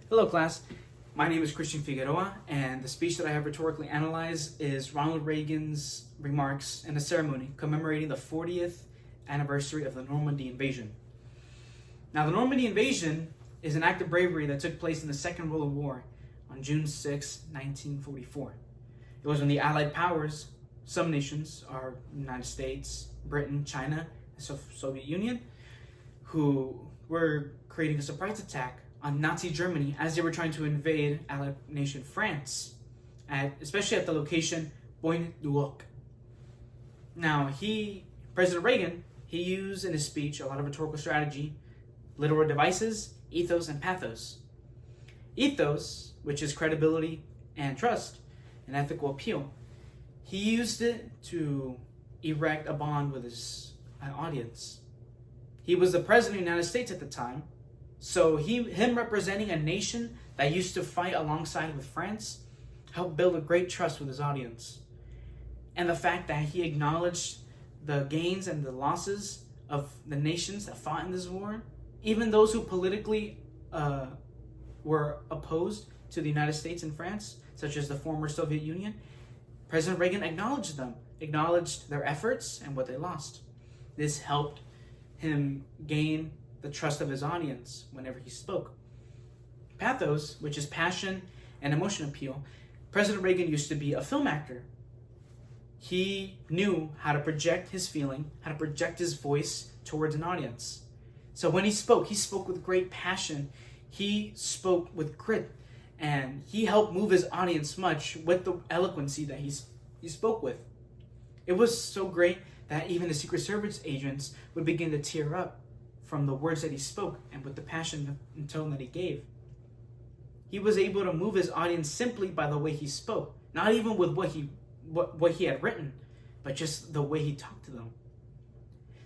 Hello class, my name is Christian Figueroa, and the speech that I have rhetorically analyzed is Ronald Reagan's remarks in a ceremony commemorating the 40th anniversary of the Normandy invasion. Now, the Normandy invasion is an act of bravery that took place in the Second World War on June 6, 1944. It was when the Allied powers, some nations, our United States, Britain, China, and Soviet Union, who were creating a surprise attack on Nazi Germany as they were trying to invade Allied nation France, especially at the location Rhetoric. Now, President Reagan, he used in his speech a lot of rhetorical strategy, literal devices, ethos, and pathos. Ethos, which is credibility and trust, and ethical appeal. He used it to erect a bond with his audience. He was the president of the United States at the time, so him representing a nation that used to fight alongside with France helped build a great trust with his audience. And the fact that he acknowledged the gains and the losses of the nations that fought in this war, even those who politically were opposed to the United States and France, such as the former Soviet Union, President Reagan acknowledged them, acknowledged their efforts and what they lost. This helped him gain the trust of his audience whenever he spoke. Pathos, which is passion and emotion appeal. President Reagan used to be a film actor. He knew how to project his feeling, how to project his voice towards an audience. So when he spoke with great passion. He spoke with grit, and he helped move his audience much with the eloquency that he spoke with. It was so great that even the Secret Service agents would begin to tear up from the words that he spoke and with the passion and tone that he gave. He was able to move his audience simply by the way he spoke, not even with what he had written, but just the way he talked to them.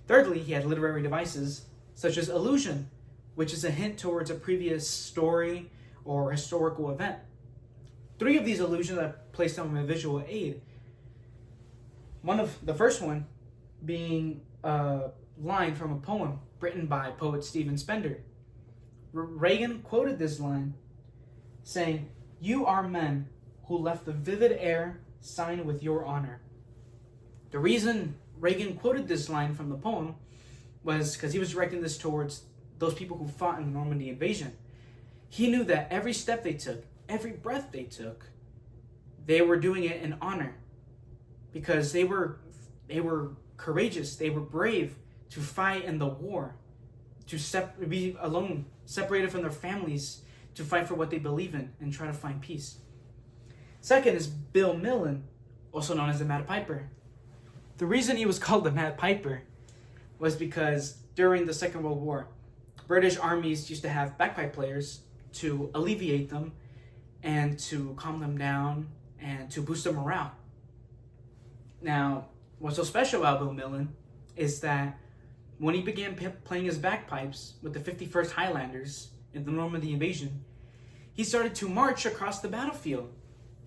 Thirdly, he had literary devices such as allusion, which is a hint towards a previous story or historical event. 3 of these allusions I placed on my visual aid. The first one being a line from a poem written by poet Stephen Spender. Reagan quoted this line saying, "You are men who left the vivid air sign with your honor." The reason Reagan quoted this line from the poem was because he was directing this towards those people who fought in the Normandy invasion. He knew that every step they took, every breath they took, they were doing it in honor, because they were courageous, they were brave to fight in the war, to be alone, separated from their families, to fight for what they believe in and try to find peace. Second is Bill Millen, also known as the Mad Piper. The reason he was called the Mad Piper was because during the Second World War, British armies used to have bagpipe players to alleviate them and to calm them down and to boost their morale. Now, what's so special about Bill Millen is that when he began playing his bagpipes with the 51st Highlanders in the Normandy invasion, he started to march across the battlefield.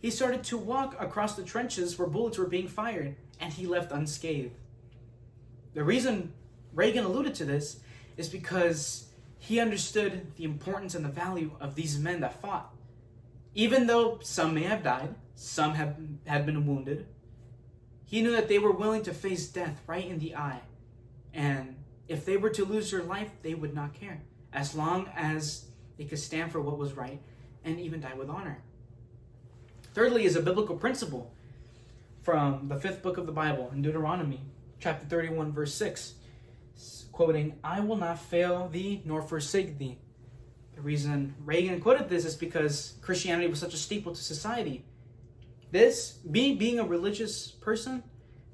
He started to walk across the trenches where bullets were being fired, and he left unscathed. The reason Reagan alluded to this is because he understood the importance and the value of these men that fought. Even though some may have died, some had been wounded, he knew that they were willing to face death right in the eye. And if they were to lose their life, they would not care, as long as they could stand for what was right and even die with honor. Thirdly is a biblical principle from the 5th book of the Bible in Deuteronomy, chapter 31, verse 6, quoting, "I will not fail thee nor forsake thee." The reason Reagan quoted this is because Christianity was such a staple to society. This, being a religious person,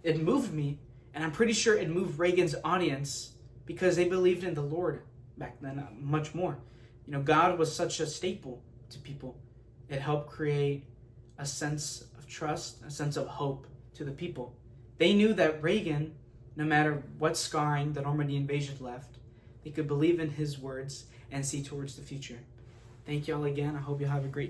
it moved me, and I'm pretty sure it moved Reagan's audience because they believed in the Lord back then much more. God was such a staple to people. It helped create a sense of trust, a sense of hope to the people. They knew that Reagan, no matter what scarring the Normandy invasion left, they could believe in his words and see towards the future. Thank you all again. I hope you have a great